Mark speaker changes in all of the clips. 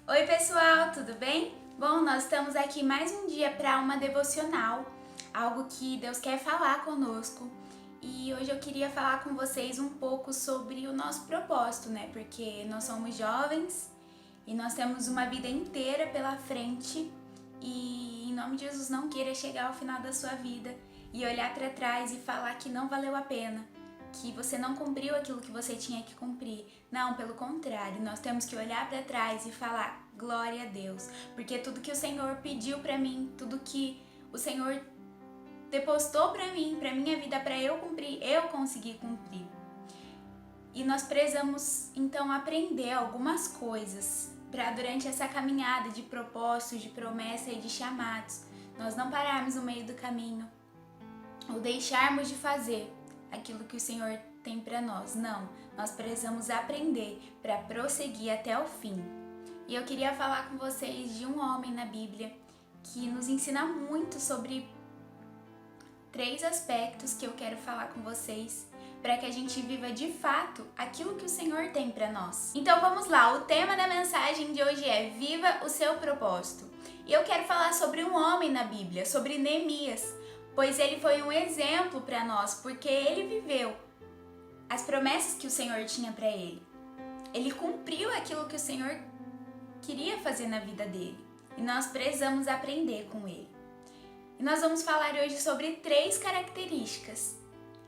Speaker 1: Oi pessoal, tudo bem? Bom, nós estamos aqui mais um dia para uma devocional, algo que Deus quer falar conosco. E hoje eu queria falar com vocês um pouco sobre o nosso propósito, né? Porque nós somos jovens e nós temos uma vida inteira pela frente e em nome de Jesus não queira chegar ao final da sua vida e olhar para trás e falar que não valeu a pena, que você não cumpriu aquilo que você tinha que cumprir. Não, pelo contrário, nós temos que olhar para trás e falar glória a Deus, porque tudo que o Senhor pediu para mim, tudo que o Senhor depositou para mim, para minha vida, para eu cumprir, eu consegui cumprir. E nós precisamos então aprender algumas coisas para durante essa caminhada de propósitos, de promessa e de chamados, nós não pararmos no meio do caminho ou deixarmos de fazer aquilo que o Senhor tem para nós. Não, nós precisamos aprender para prosseguir até o fim. E eu queria falar com vocês de um homem na Bíblia que nos ensina muito sobre 3 aspectos que eu quero falar com vocês para que a gente viva de fato aquilo que o Senhor tem para nós. Então vamos lá, o tema da mensagem de hoje é Viva o seu propósito. E eu quero falar sobre um homem na Bíblia, sobre Neemias, pois ele foi um exemplo para nós, porque ele viveu as promessas que o Senhor tinha para ele. Ele cumpriu aquilo que o Senhor queria fazer na vida dele, e nós precisamos aprender com ele. E nós vamos falar hoje sobre 3 características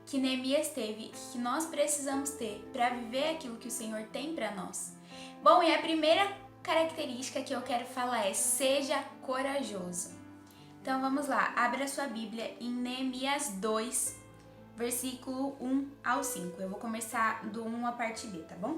Speaker 1: que Neemias teve e que nós precisamos ter para viver aquilo que o Senhor tem para nós. Bom, e a primeira característica que eu quero falar é: seja corajoso. Então vamos lá, abra sua Bíblia em Neemias 2, versículo 1 ao 5. Eu vou começar do 1 a parte B, tá bom?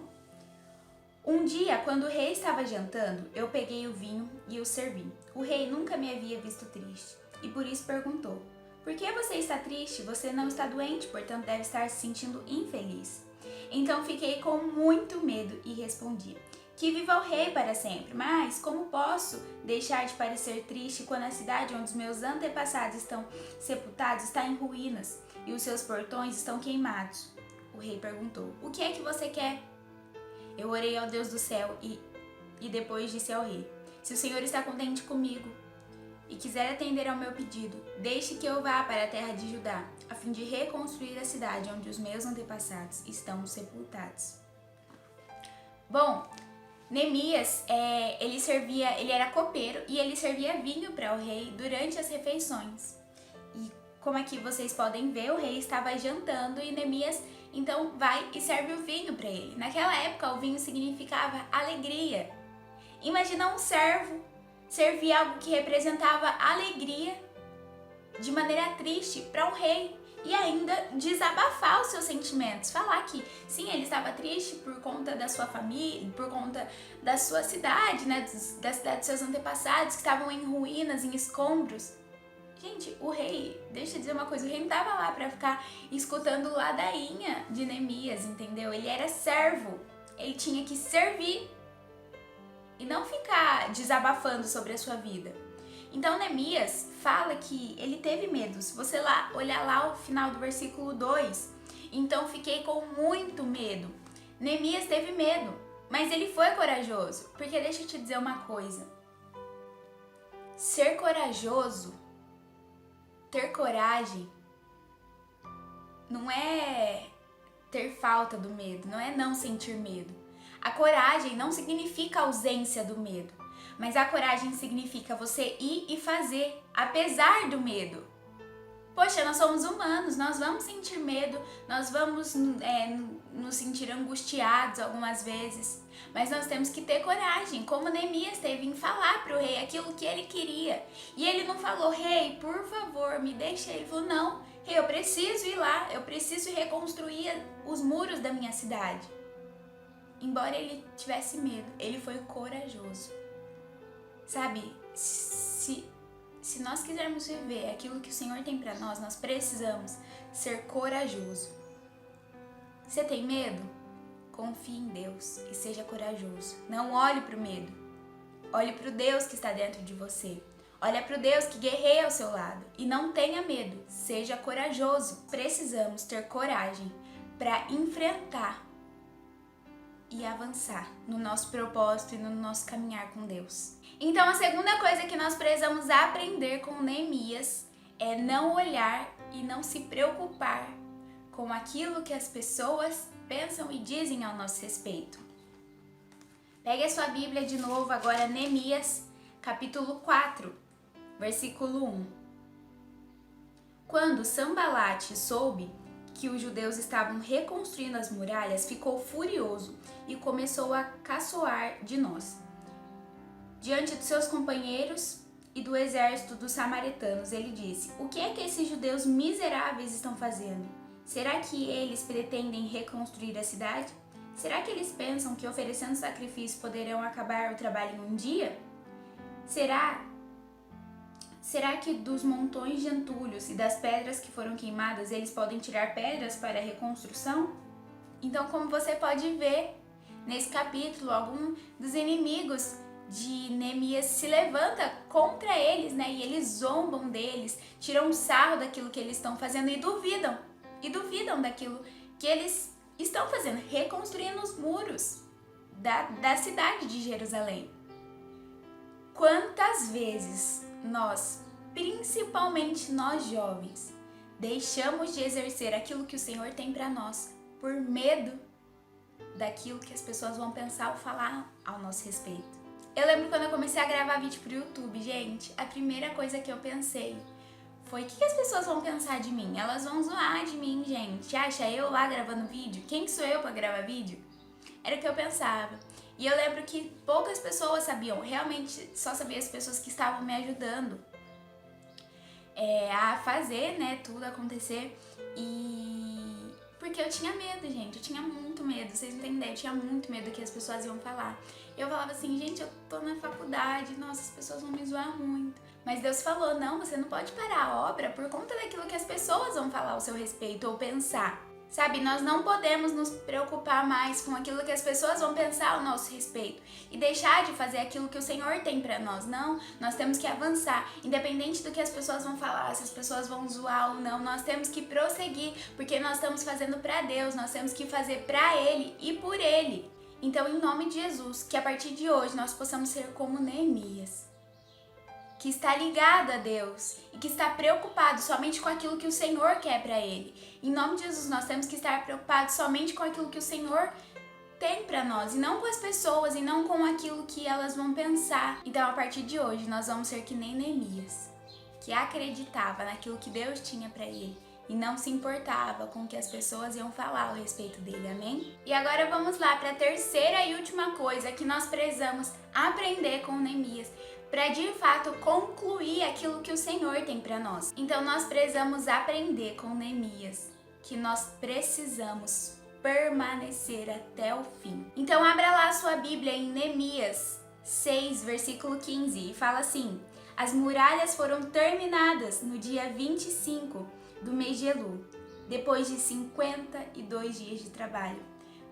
Speaker 1: Um dia, quando o rei estava jantando, eu peguei o vinho e o servi. O rei nunca me havia visto triste e por isso perguntou: por que você está triste? Você não está doente, portanto deve estar se sentindo infeliz. Então fiquei com muito medo e respondi: que viva o rei para sempre, mas como posso deixar de parecer triste quando a cidade onde os meus antepassados estão sepultados está em ruínas e os seus portões estão queimados? O rei perguntou: o que é que você quer? Eu orei ao Deus do céu e depois disse ao rei: se o Senhor está contente comigo e quiser atender ao meu pedido, deixe que eu vá para a terra de Judá, a fim de reconstruir a cidade onde os meus antepassados estão sepultados. Bom, Neemias, ele era copeiro e ele servia vinho para o rei durante as refeições. E como aqui vocês podem ver, o rei estava jantando e Neemias então vai e serve o vinho para ele. Naquela época, o vinho significava alegria. Imagina um servo servir algo que representava alegria de maneira triste para um rei. E ainda desabafar os seus sentimentos, falar que sim, ele estava triste por conta da sua família, por conta da sua cidade, né, da cidade dos seus antepassados que estavam em ruínas, em escombros. Gente, o rei, deixa eu dizer uma coisa, o rei não estava lá para ficar escutando ladainha de Neemias, entendeu? Ele era servo, ele tinha que servir e não ficar desabafando sobre a sua vida. Então Neemias fala que ele teve medo. Se você olhar lá o final do versículo 2, então fiquei com muito medo. Neemias teve medo, mas ele foi corajoso. Porque deixa eu te dizer uma coisa. Ser corajoso, ter coragem, não é ter falta do medo, não é não sentir medo. A coragem não significa ausência do medo. Mas a coragem significa você ir e fazer, apesar do medo. Poxa, nós somos humanos, nós vamos sentir medo, nós vamos nos sentir angustiados algumas vezes. Mas nós temos que ter coragem, como Neemias teve em falar para o rei aquilo que ele queria. E ele não falou: rei, por favor, me deixa. Ele falou: não, rei, eu preciso ir lá, eu preciso reconstruir os muros da minha cidade. Embora ele tivesse medo, ele foi corajoso. Sabe, se nós quisermos viver aquilo que o Senhor tem para nós, nós precisamos ser corajoso. Você tem medo? Confie em Deus e seja corajoso. Não olhe para o medo. Olhe para o Deus que está dentro de você. Olha para o Deus que guerreia ao seu lado. E não tenha medo, seja corajoso. Precisamos ter coragem para enfrentar e avançar no nosso propósito e no nosso caminhar com Deus. Então, a segunda coisa que nós precisamos aprender com Neemias é não olhar e não se preocupar com aquilo que as pessoas pensam e dizem ao nosso respeito. Pegue a sua Bíblia de novo agora, Neemias, capítulo 4, versículo 1. Quando Sambalate soube que os judeus estavam reconstruindo as muralhas, ficou furioso e começou a caçoar de nós. Diante dos seus companheiros e do exército dos samaritanos, ele disse: "O que é que esses judeus miseráveis estão fazendo? Será que eles pretendem reconstruir a cidade? Será que eles pensam que oferecendo sacrifício poderão acabar o trabalho em um dia? Será que dos montões de entulhos e das pedras que foram queimadas, eles podem tirar pedras para a reconstrução?" Então, como você pode ver nesse capítulo, algum dos inimigos de Neemias se levanta contra eles, né? E eles zombam deles, tiram um sarro daquilo que eles estão fazendo e duvidam daquilo que eles estão fazendo, reconstruindo os muros da cidade de Jerusalém. Quantas vezes nós, principalmente nós jovens, deixamos de exercer aquilo que o Senhor tem para nós por medo daquilo que as pessoas vão pensar ou falar ao nosso respeito? Eu lembro quando eu comecei a gravar vídeo pro YouTube, gente, a primeira coisa que eu pensei foi: o que as pessoas vão pensar de mim? Elas vão zoar de mim, gente. Acha eu lá gravando vídeo? Quem que sou eu para gravar vídeo? Era o que eu pensava. E eu lembro que poucas pessoas sabiam, realmente só sabia as pessoas que estavam me ajudando a fazer, né, tudo acontecer. E porque eu tinha medo, gente, eu tinha muito medo, vocês entendem? Eu tinha muito medo do que as pessoas iam falar. Eu falava assim: gente, eu tô na faculdade, nossa, as pessoas vão me zoar muito. Mas Deus falou: não, você não pode parar a obra por conta daquilo que as pessoas vão falar ao seu respeito ou pensar. Sabe, nós não podemos nos preocupar mais com aquilo que as pessoas vão pensar ao nosso respeito e deixar de fazer aquilo que o Senhor tem pra nós. Não, nós temos que avançar, independente do que as pessoas vão falar, se as pessoas vão zoar ou não, nós temos que prosseguir, porque nós estamos fazendo pra Deus, nós temos que fazer pra Ele e por Ele. Então, em nome de Jesus, que a partir de hoje nós possamos ser como Neemias, que está ligado a Deus e que está preocupado somente com aquilo que o Senhor quer para ele. Em nome de Jesus, nós temos que estar preocupados somente com aquilo que o Senhor tem para nós, e não com as pessoas, e não com aquilo que elas vão pensar. Então, a partir de hoje, nós vamos ser que nem Neemias, que acreditava naquilo que Deus tinha para ele e não se importava com o que as pessoas iam falar ao respeito dele, amém? E agora vamos lá para a terceira e última coisa que nós precisamos aprender com Neemias, para de fato concluir aquilo que o Senhor tem para nós. Então nós precisamos aprender com Neemias que nós precisamos permanecer até o fim. Então abra lá a sua Bíblia em Neemias 6, versículo 15, e fala assim: as muralhas foram terminadas no dia 25 do mês de Elul, depois de 52 dias de trabalho.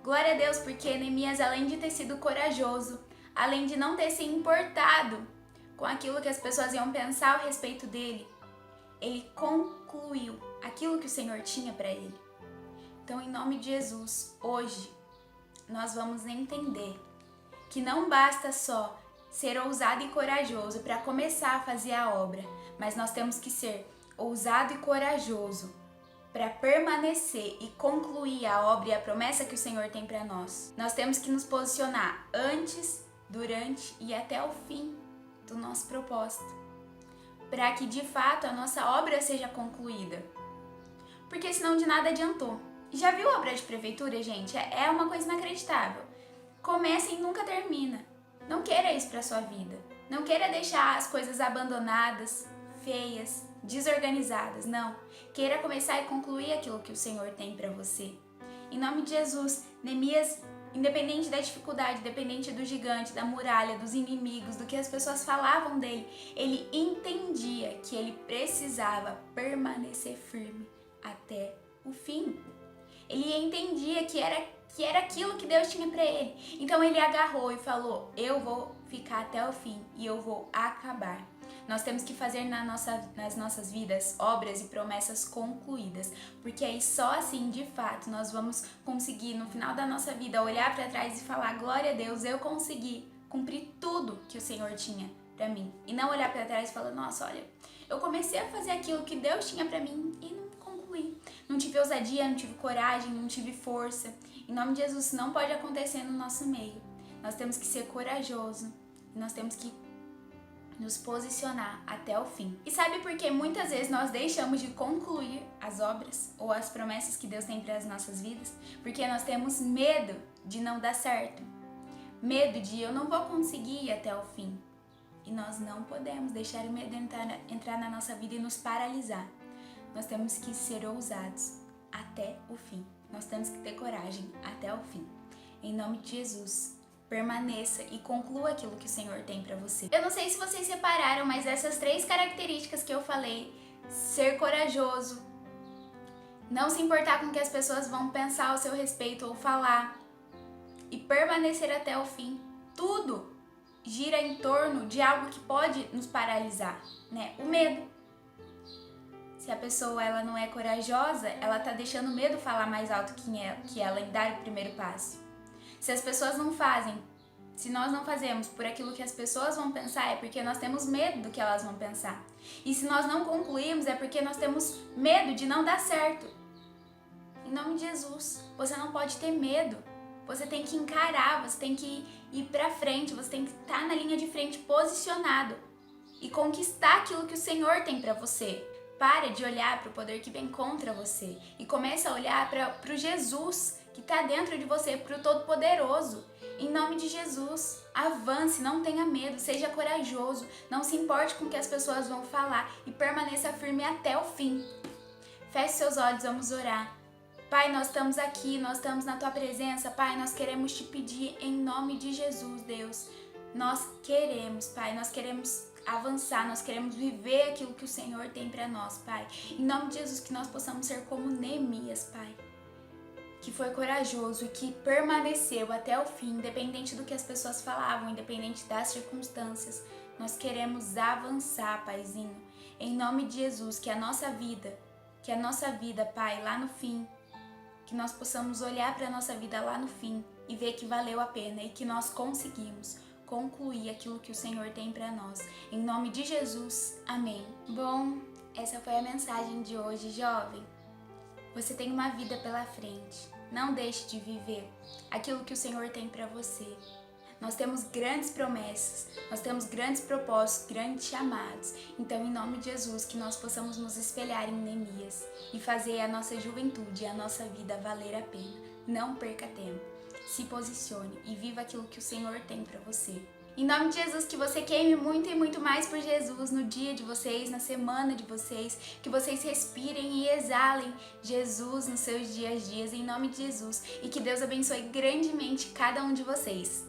Speaker 1: Glória a Deus, porque Neemias, além de ter sido corajoso, além de não ter se importado com aquilo que as pessoas iam pensar a respeito dele, ele concluiu aquilo que o Senhor tinha para ele. Então, em nome de Jesus, hoje nós vamos entender que não basta só ser ousado e corajoso para começar a fazer a obra, mas nós temos que ser ousado e corajoso para permanecer e concluir a obra e a promessa que o Senhor tem para nós. Nós temos que nos posicionar antes, durante e até o fim do nosso propósito, para que de fato a nossa obra seja concluída, porque senão de nada adiantou. Já viu obra de prefeitura, gente? É uma coisa inacreditável. Começa e nunca termina. Não queira isso para sua vida. Não queira deixar as coisas abandonadas, feias, desorganizadas. Não. Queira começar e concluir aquilo que o Senhor tem para você. Em nome de Jesus, Neemias, independente da dificuldade, independente do gigante, da muralha, dos inimigos, do que as pessoas falavam dele, ele entendia que ele precisava permanecer firme até o fim. Ele entendia que era aquilo que Deus tinha para ele. Então ele agarrou e falou: eu vou ficar até o fim e eu vou acabar. Nós temos que fazer nas nossas vidas obras e promessas concluídas, porque aí só assim, de fato, nós vamos conseguir no final da nossa vida olhar para trás e falar: glória a Deus, eu consegui cumprir tudo que o Senhor tinha para mim. E não olhar para trás e falar: nossa, olha, eu comecei a fazer aquilo que Deus tinha para mim e não concluí. Não tive ousadia, não tive coragem, não tive força. Em nome de Jesus, isso não pode acontecer no nosso meio. Nós temos que ser corajosos e nós temos que nos posicionar até o fim. E sabe por que muitas vezes nós deixamos de concluir as obras ou as promessas que Deus tem para as nossas vidas? Porque nós temos medo de não dar certo. Medo de eu não vou conseguir ir até o fim. E nós não podemos deixar o medo entrar na nossa vida e nos paralisar. Nós temos que ser ousados até o fim. Nós temos que ter coragem até o fim. Em nome de Jesus, permaneça e conclua aquilo que o Senhor tem para você. Eu não sei se vocês repararam, mas essas 3 características que eu falei: ser corajoso, não se importar com o que as pessoas vão pensar ao seu respeito ou falar, e permanecer até o fim, tudo gira em torno de algo que pode nos paralisar, né? O medo. Se a pessoa ela não é corajosa, ela tá deixando o medo falar mais alto que ela em dar o primeiro passo. Se as pessoas não fazem, se nós não fazemos por aquilo que as pessoas vão pensar, é porque nós temos medo do que elas vão pensar. E se nós não concluímos, é porque nós temos medo de não dar certo. Em nome de Jesus, você não pode ter medo. Você tem que encarar, você tem que ir pra frente, você tem que estar na linha de frente posicionado e conquistar aquilo que o Senhor tem pra você. Pare de olhar para o poder que vem contra você e comece a olhar para o Jesus que está dentro de você, para o Todo-Poderoso. Em nome de Jesus, avance, não tenha medo, seja corajoso, não se importe com o que as pessoas vão falar e permaneça firme até o fim. Feche seus olhos, vamos orar. Pai, nós estamos aqui, nós estamos na Tua presença, Pai, nós queremos Te pedir em nome de Jesus, Deus. Nós queremos, Pai, nós queremos avançar, nós queremos viver aquilo que o Senhor tem para nós, Pai. Em nome de Jesus, que nós possamos ser como Neemias, Pai, que foi corajoso e que permaneceu até o fim, independente do que as pessoas falavam, independente das circunstâncias. Nós queremos avançar, Paizinho. Em nome de Jesus, que a nossa vida, Pai, lá no fim, que nós possamos olhar para a nossa vida lá no fim e ver que valeu a pena e que nós conseguimos concluir aquilo que o Senhor tem para nós. Em nome de Jesus, amém. Bom, essa foi a mensagem de hoje, jovem. Você tem uma vida pela frente. Não deixe de viver aquilo que o Senhor tem para você. Nós temos grandes promessas, nós temos grandes propósitos, grandes chamados. Então, em nome de Jesus, que nós possamos nos espelhar em Neemias e fazer a nossa juventude e a nossa vida valer a pena. Não perca tempo. Se posicione e viva aquilo que o Senhor tem para você. Em nome de Jesus, que você queime muito e muito mais por Jesus no dia de vocês, na semana de vocês, que vocês respirem e exalem Jesus nos seus dias, em nome de Jesus, e que Deus abençoe grandemente cada um de vocês.